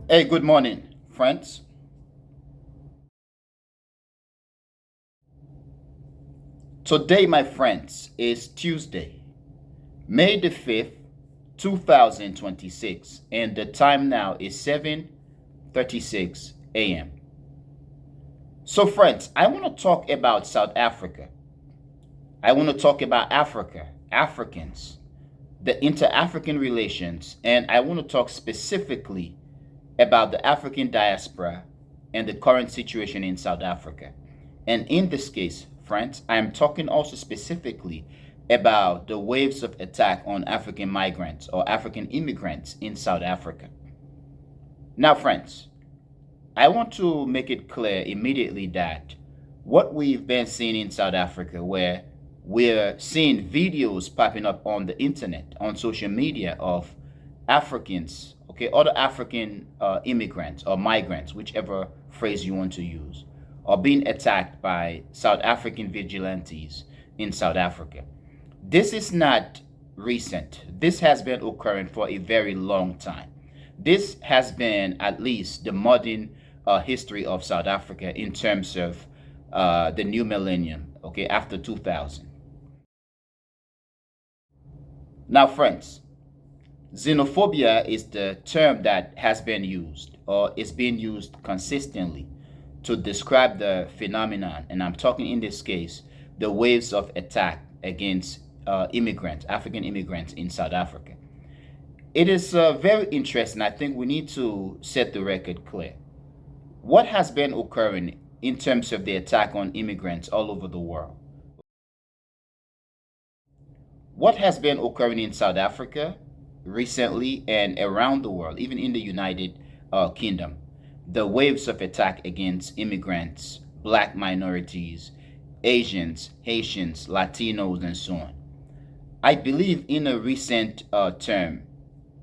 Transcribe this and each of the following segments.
Hey, good morning, friends. Today, my friends, is Tuesday, May the 5th, 2026, and the time now is 7:36 a.m. So, friends, I want to talk about South Africa. I want to talk about Africa, Africans, the inter-African relations, and I want to talk specifically about the African diaspora and the current situation in South Africa. And in this case, friends, I am talking also specifically about the waves of attack on African migrants or African immigrants in South Africa. Now, friends, I want to make it clear immediately that what we've been seeing in South Africa, where we're seeing videos popping up on the internet, on social media of Africans, okay, other African immigrants or migrants, whichever phrase you want to use, are being attacked by South African vigilantes in South Africa. This is not recent. This has been occurring for a very long time. This has been at least the modern history of South Africa in terms of the new millennium, okay, after 2000. Now, friends, xenophobia is the term that has been used or is being used consistently to describe the phenomenon, and I'm talking in this case the waves of attack against immigrants, African immigrants in South Africa. It is very interesting. I think we need to set the record clear. What has been occurring in terms of the attack on immigrants all over the world? What has been occurring in South Africa recently and around the world, even in the United Kingdom? The waves of attack against immigrants, black minorities, Asians, Haitians, Latinos, and so on. I believe in a recent term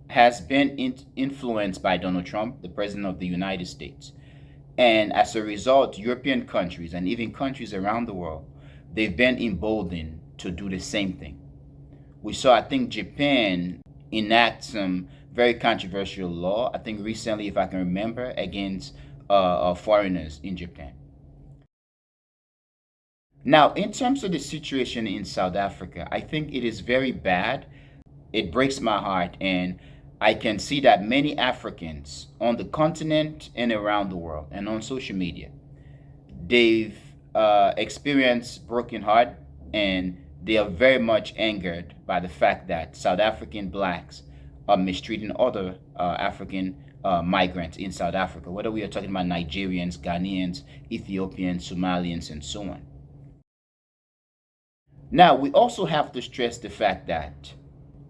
has been influenced by Donald Trump, the president of the United States. And as a result, European countries and even countries around the world, they've been emboldened to do the same thing. We saw, I think, Japan enact some very controversial law, I think recently, if I can remember, against foreigners in Japan. Now, in terms of the situation in South Africa, I think it is very bad. It breaks my heart, and I can see that many Africans on the continent and around the world and on social media, they've experienced broken heart, and they are very much angered by the fact that South African blacks are mistreating other African migrants in South Africa, whether we are talking about Nigerians, Ghanaians, Ethiopians, Somalians, and so on. Now, we also have to stress the fact that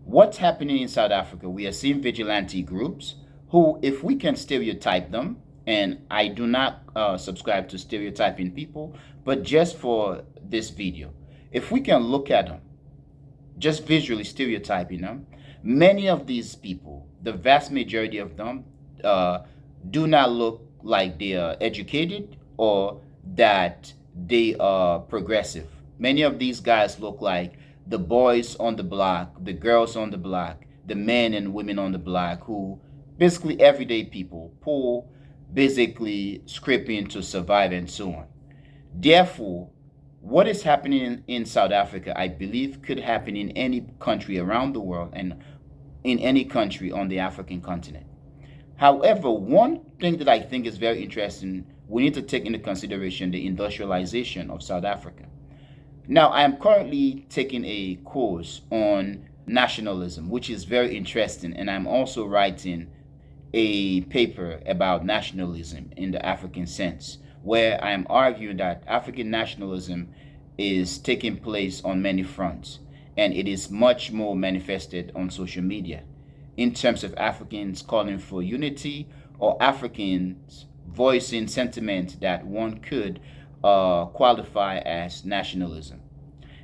what's happening in South Africa, we are seeing vigilante groups who, if we can stereotype them, and I do not subscribe to stereotyping people, but just for this video, if we can look at them, just visually stereotyping them, many of these people, the vast majority of them, do not look like they are educated or that they are progressive. Many of these guys look like the boys on the block, the girls on the block, the men and women on the block who basically everyday people, poor, basically scraping to survive and so on. Therefore, what is happening in South Africa, I believe, could happen in any country around the world and in any country on the African continent. However, one thing that I think is very interesting, we need to take into consideration the industrialization of South Africa. Now, I am currently taking a course on nationalism, which is very interesting, and I'm also writing a paper about nationalism in the African sense, where I am arguing that African nationalism is taking place on many fronts. and it is much more manifested on social media in terms of Africans calling for unity or Africans voicing sentiment that one could qualify as nationalism.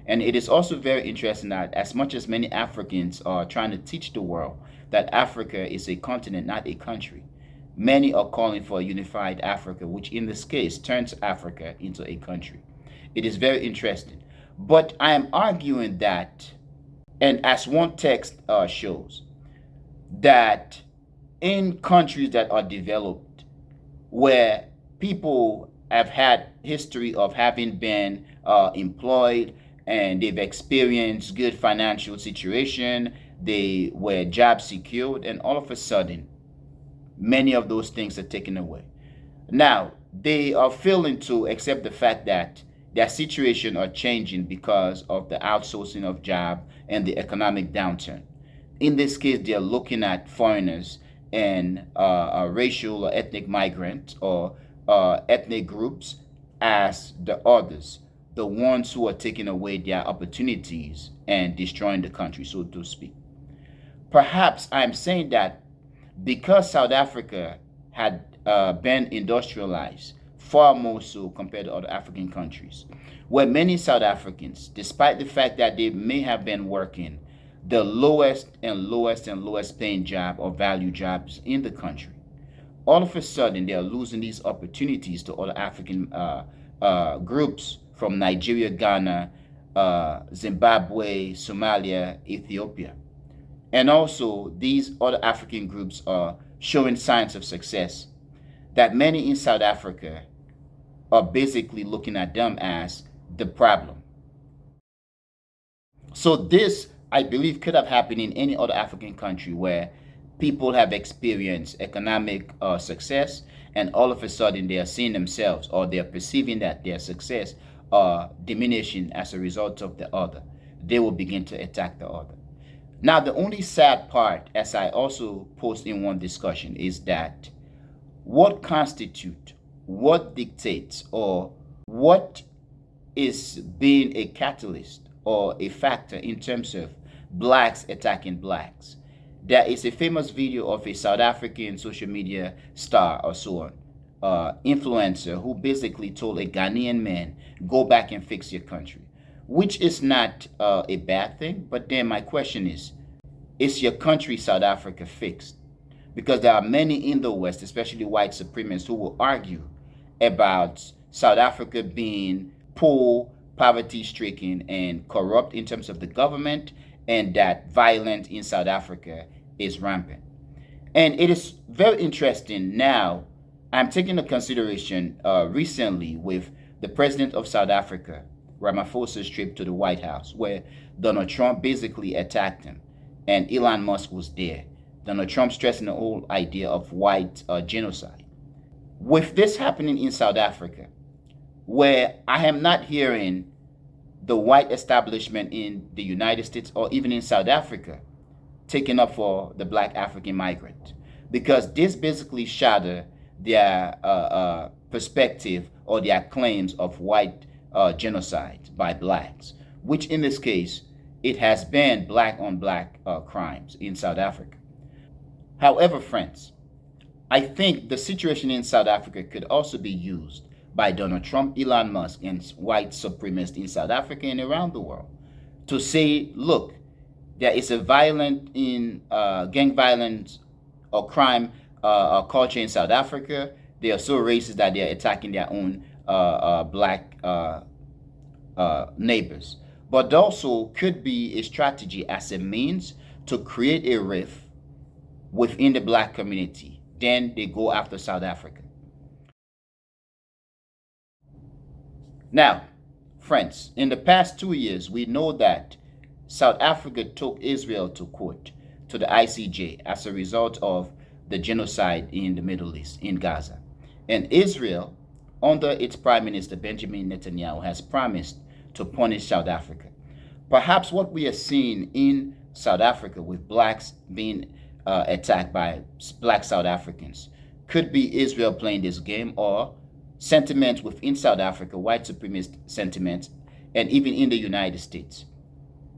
And it is also very interesting that as much as many Africans are trying to teach the world that Africa is a continent, not a country, many are calling for a unified Africa, which in this case turns Africa into a country. It is very interesting. But I am arguing that, and as one text shows, that in countries that are developed, where people have had history of having been employed and they've experienced good financial situation, they were job secured, and all of a sudden, many of those things are taken away. Now, they are failing to accept the fact that their situation are changing because of the outsourcing of job and the economic downturn. In this case, they are looking at foreigners and racial or ethnic migrants or ethnic groups as the others, the ones who are taking away their opportunities and destroying the country, so to speak. Perhaps I'm saying that because South Africa had been industrialized far more so compared to other African countries, where many South Africans, despite the fact that they may have been working the lowest and lowest and lowest paying job or value jobs in the country, all of a sudden they are losing these opportunities to other African groups from Nigeria, Ghana, Zimbabwe, Somalia, Ethiopia. And also, these other African groups are showing signs of success that many in South Africa are basically looking at them as the problem. So this, I believe, could have happened in any other African country where people have experienced economic success, and all of a sudden they are seeing themselves or they are perceiving that their success are diminishing as a result of the other. They will begin to attack the other. Now, the only sad part, as I also post in one discussion, is that what constitutes, what dictates, or what is being a catalyst or a factor in terms of blacks attacking blacks. There is a famous video of a South African social media star or so on, influencer, who basically told a Ghanaian man, go back and fix your country, which is not a bad thing. But then my question is your country, South Africa, fixed? Because there are many in the West, especially white supremacists, who will argue about South Africa being poor, poverty-stricken, and corrupt in terms of the government, and that violence in South Africa is rampant. And it is very interesting now. I'm taking into consideration recently with the president of South Africa, Ramaphosa's trip to the White House, where Donald Trump basically attacked him, and Elon Musk was there. Donald Trump stressing the whole idea of white genocide. With this happening in South Africa, where I am not hearing the white establishment in the United States or even in South Africa taking up for the black African migrant, because this basically shatter their perspective or their claims of white genocide by blacks, which in this case, it has been black on black crimes in South Africa. However, friends, I think the situation in South Africa could also be used by Donald Trump, Elon Musk, and white supremacists in South Africa and around the world to say, look, there is a violent in gang violence or crime culture in South Africa. They are so racist that they are attacking their own black neighbors. But also could be a strategy as a means to create a rift within the black community. Then they go after South Africa. Now, friends, in the past 2 years, we know that South Africa took Israel to court, to the ICJ, as a result of the genocide in the Middle East, in Gaza. And Israel, under its Prime Minister Benjamin Netanyahu, has promised to punish South Africa. Perhaps what we are seeing in South Africa with blacks being attacked by black South Africans could be Israel playing this game, or sentiments within South Africa, white supremacist sentiments, and even in the United States.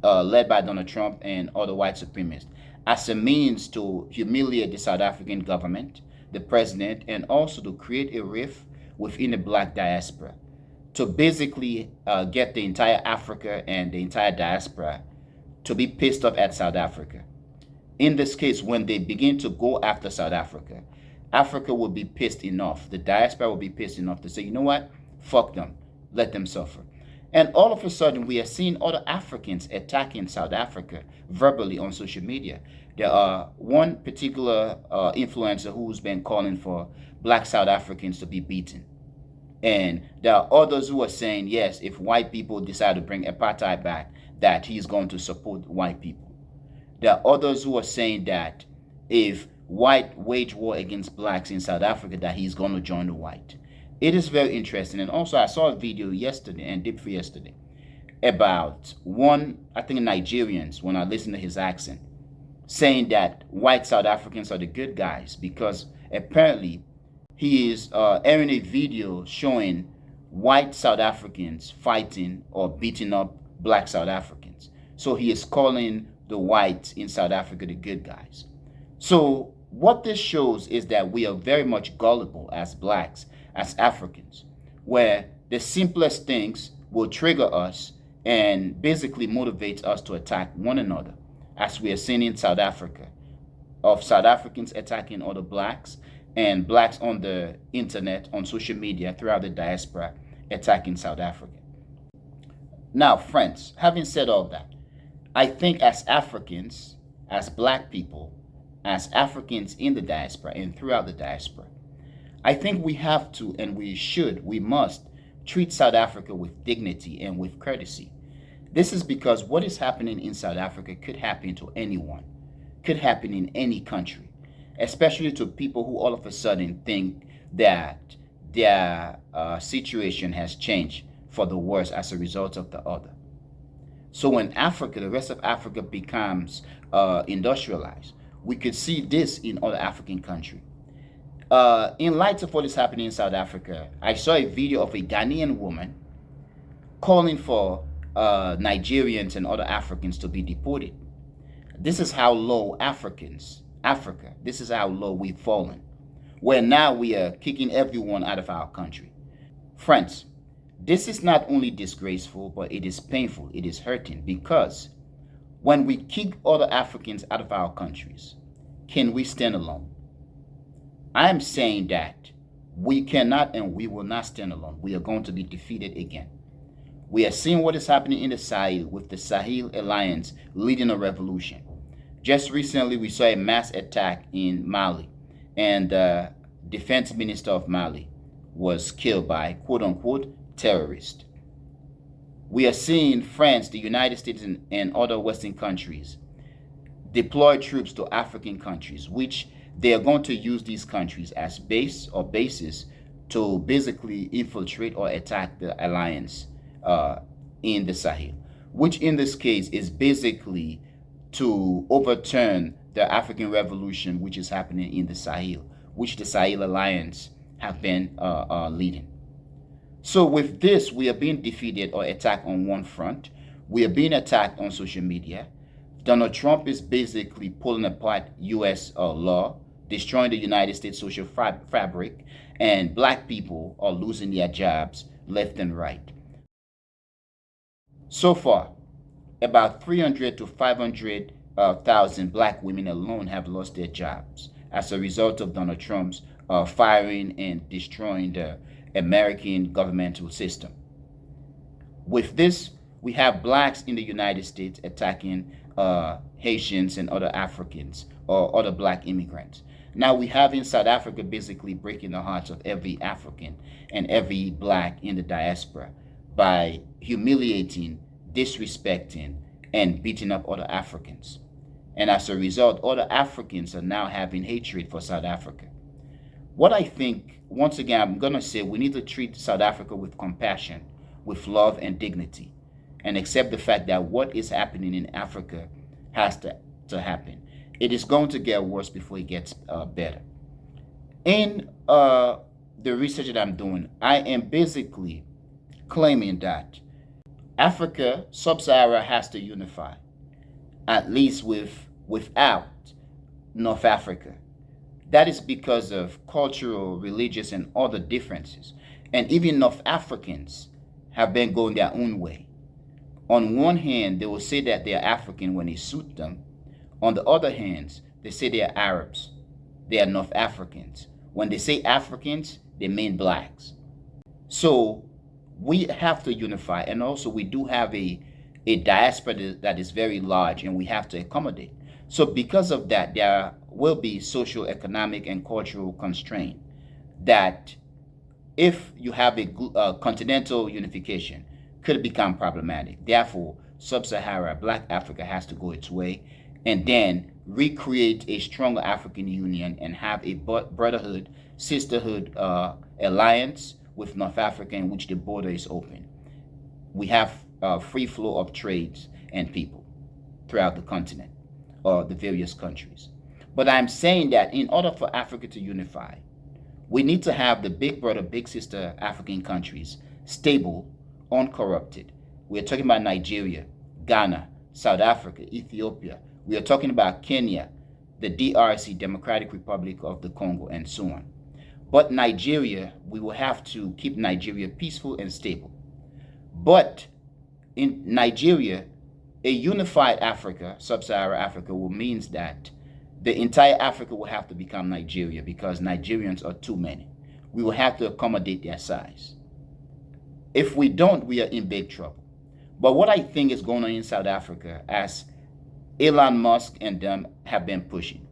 led by Donald Trump and other white supremacists, as a means to humiliate the South African government, the president, and also to create a rift within the black diaspora, to basically get the entire Africa and the entire diaspora to be pissed off at South Africa. In this case, when they begin to go after South Africa, Africa will be pissed enough. The diaspora will be pissed enough to say, you know what? Fuck them. Let them suffer. And all of a sudden, we are seeing other Africans attacking South Africa verbally on social media. There are one particular influencer who's been calling for black South Africans to be beaten. And there are others who are saying, yes, if white people decide to bring apartheid back, that he's going to support white people. There are others who are saying that if white wage war against blacks in South Africa, that he's going to join the white. It is very interesting. And also, I saw a video yesterday and deep for yesterday about one, I think, Nigerians, when I listened to his accent, saying that white South Africans are the good guys because apparently he is airing a video showing white South Africans fighting or beating up black South Africans. So he is calling the whites in South Africa the good guys. So what this shows is that we are very much gullible as blacks, as Africans, where the simplest things will trigger us and basically motivate us to attack one another, as we are seeing in South Africa, of South Africans attacking other blacks and blacks on the internet, on social media, throughout the diaspora, attacking South Africa. Now, friends, having said all that, I think as Africans, as black people, as Africans in the diaspora and throughout the diaspora, I think we have to and we must treat South Africa with dignity and with courtesy. This is because what is happening in South Africa could happen to anyone, could happen in any country, especially to people who all of a sudden think that their situation has changed for the worse as a result of the other. So when Africa, the rest of Africa becomes industrialized, we could see this in other African countries. In light of what is happening in South Africa, I saw a video of a Ghanaian woman calling for Nigerians and other Africans to be deported. This is how low Africa, this is how low we've fallen, where now we are kicking everyone out of our country. Friends, this is not only disgraceful, but it is painful, it is hurting, because when we kick other Africans out of our countries, can we stand alone? I am saying that we cannot and we will not stand alone. We are going to be defeated again. We are seeing what is happening in the Sahel with the Sahel Alliance leading a revolution. Just recently, we saw a mass attack in Mali, and the defense minister of Mali was killed by quote-unquote terrorists. We are seeing France, the United States, and other Western countries deploy troops to African countries, which they are going to use these countries as base or bases to basically infiltrate or attack the alliance in the Sahel, which in this case is basically to overturn the African revolution which is happening in the Sahel, which the Sahel Alliance have been leading. So with this, we are being defeated or attacked on one front. We are being attacked on social media. Donald Trump is basically pulling apart U.S. law, destroying the United States social fabric, and black people are losing their jobs left and right. So far, about 300 to 500,000 black women alone have lost their jobs as a result of Donald Trump's firing and destroying the American governmental system. With this, we have blacks in the United States attacking Haitians and other Africans or other black immigrants. Now we have in South Africa basically breaking the hearts of every African and every black in the diaspora by humiliating, disrespecting, and beating up other Africans. And as a result, other Africans are now having hatred for South Africa. What I think, once again, I'm going to say we need to treat South Africa with compassion, with love and dignity, and accept the fact that what is happening in Africa has to happen. It is going to get worse before it gets better. In the research that I'm doing, I am basically claiming that Africa, sub-Sahara has to unify, at least without North Africa. That is because of cultural, religious, and other differences. And even North Africans have been going their own way. On one hand, they will say that they are African when it suits them. On the other hand, they say they are Arabs. They are North Africans. When they say Africans, they mean blacks. So we have to unify. And also we do have a diaspora that is very large, and we have to accommodate. So because of that, there will be social, economic, and cultural constraint that, if you have a continental unification, could become problematic. Therefore, sub-Sahara, Black Africa has to go its way, and then recreate a stronger African Union and have a brotherhood, sisterhood alliance with North Africa, in which the border is open. We have free flow of trades and people throughout the continent or the various countries. But I'm saying that in order for Africa to unify, we need to have the big brother, big sister African countries stable, uncorrupted. We're talking about Nigeria, Ghana, South Africa, Ethiopia. We are talking about Kenya, the DRC, Democratic Republic of the Congo, and so on. But Nigeria, we will have to keep Nigeria peaceful and stable. But in Nigeria, a unified Africa, sub-Saharan Africa, will mean that the entire Africa will have to become Nigeria, because Nigerians are too many. We will have to accommodate their size. If we don't, we are in big trouble. But what I think is going on in South Africa, as Elon Musk and them have been pushing,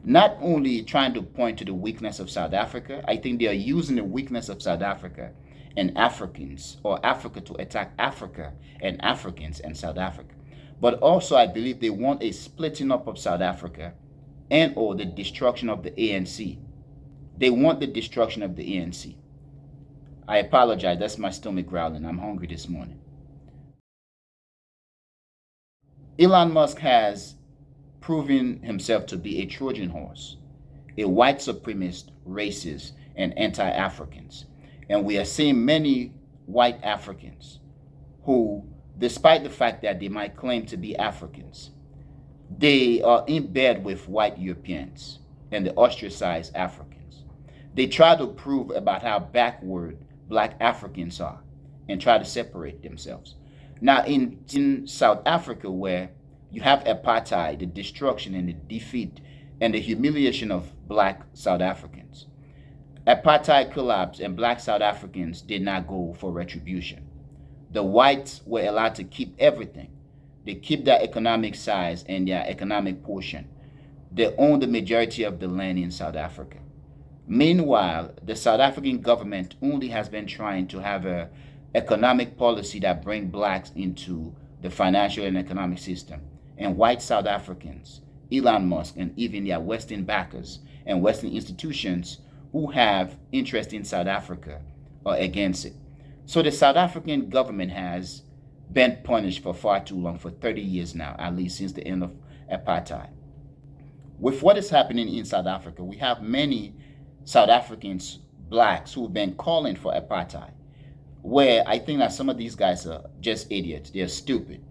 not only trying to point to the weakness of South Africa, I think they are using the weakness of South Africa and Africans, or Africa, to attack Africa and Africans and South Africa. But also, I believe they want a splitting up of South Africa and or the destruction of the ANC. They want the destruction of the ANC. I apologize, that's my stomach growling. I'm hungry this morning. Elon Musk has proven himself to be a Trojan horse, a white supremacist, racist, and anti-Africans. And we are seeing many white Africans who, despite the fact that they might claim to be Africans, they are in bed with white Europeans and the ostracized Africans. They try to prove about how backward Black Africans are and try to separate themselves. Now, in South Africa, where you have apartheid, the destruction and the defeat and the humiliation of Black South Africans, apartheid collapsed and Black South Africans did not go for retribution. The whites were allowed to keep everything. They keep their economic size and their economic portion. They own the majority of the land in South Africa. Meanwhile, the South African government only has been trying to have an economic policy that brings blacks into the financial and economic system. And white South Africans, Elon Musk, and even their Western backers and Western institutions who have interest in South Africa are against it. So the South African government has been punished for far too long, for 30 years now, at least since the end of apartheid. With what is happening in South Africa, we have many South Africans, blacks, who've been calling for apartheid, where I think that some of these guys are just idiots, they're stupid.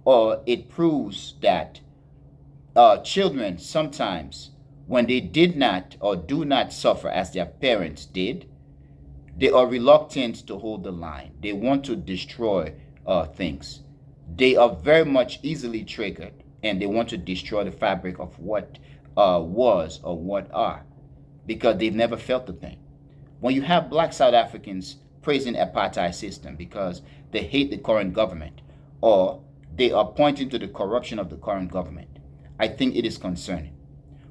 Or it proves that children sometimes, when they did not or do not suffer as their parents did, they are reluctant to hold the line. They want to destroy things. They are very much easily triggered, and they want to destroy the fabric of what was or what are, because they've never felt the pain. When you have Black South Africans praising apartheid system because they hate the current government, or they are pointing to the corruption of the current government, I think it is concerning.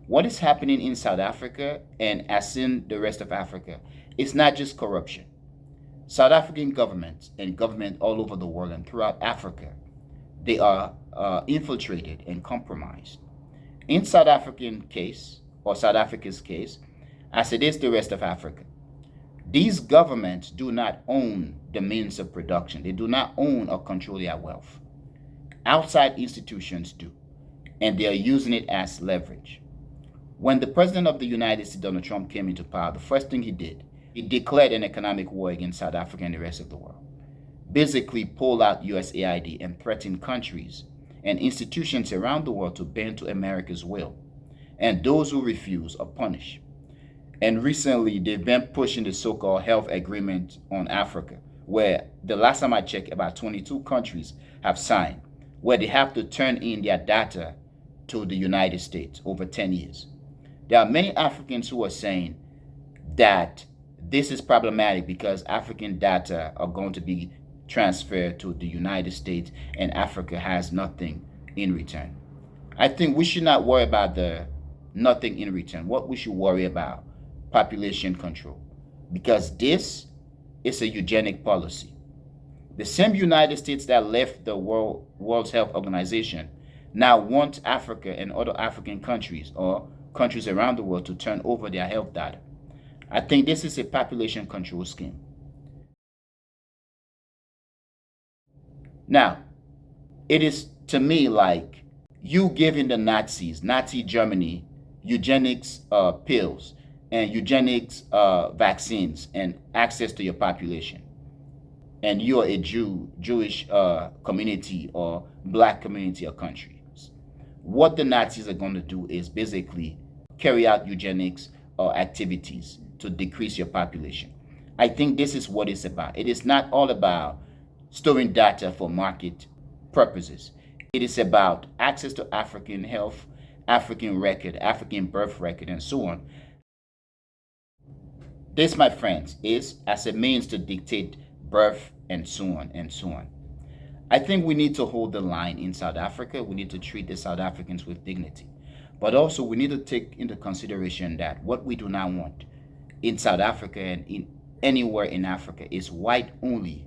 What is happening in South Africa, and as in the rest of Africa, it's not just corruption. South African governments and government all over the world and throughout Africa, they are infiltrated and compromised. In South African case, or South Africa's case, as it is the rest of Africa, these governments do not own the means of production. They do not own or control their wealth. Outside institutions do, and they are using it as leverage. When the president of the United States, Donald Trump, came into power, the first thing he did, he declared an economic war against South Africa and the rest of the world. basically pull out USAID and threaten countries and institutions around the world to bend to America's will. And those who refuse are punished. And recently, they've been pushing the so-called health agreement on Africa, where the last time I checked, about 22 countries have signed, where they have to turn in their data to the United States over 10 years. There are many Africans who are saying that this is problematic because African data are going to be transferred to the United States and Africa has nothing in return. I think we should not worry about the nothing in return. What we should worry about, population control, because this is a eugenic policy. The same United States that left the World Health Organization now want Africa and other African countries or countries around the world to turn over their health data. I think this is a population control scheme. Now, it is to me like you giving the Nazis, Nazi Germany, eugenics pills and eugenics vaccines and access to your population. And you're a Jewish community or black community or country. What the Nazis are going to do is basically carry out eugenics activities to decrease your population. I think this is what it's about. It is not all about storing data for market purposes. It is about access to African health, African record, African birth record, and so on. This, my friends, is as a means to dictate birth and so on and so on. I think we need to hold the line in South Africa. We need to treat the South Africans with dignity. But also we need to take into consideration that what we do not want in South Africa and in anywhere in Africa is white only,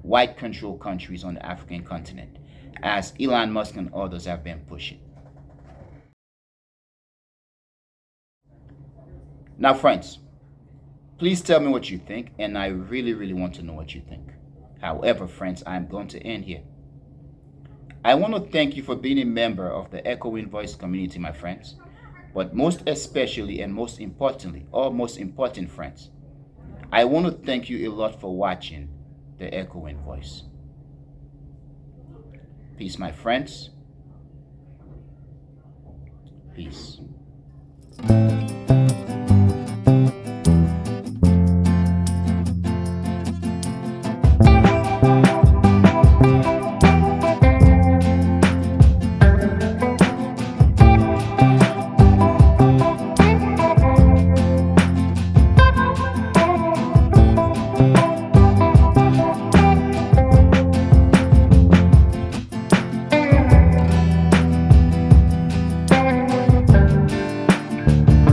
white controlled countries on the African continent, as Elon Musk and others have been pushing. Now, friends, please tell me what you think, and I really, really want to know what you think. However, friends, I'm going to end here. I want to thank you for being a member of the Echoing Voice community, my friends. But most especially and most importantly, or most important, friends, I want to thank you a lot for watching the Echoing Voice. Peace, my friends. Peace.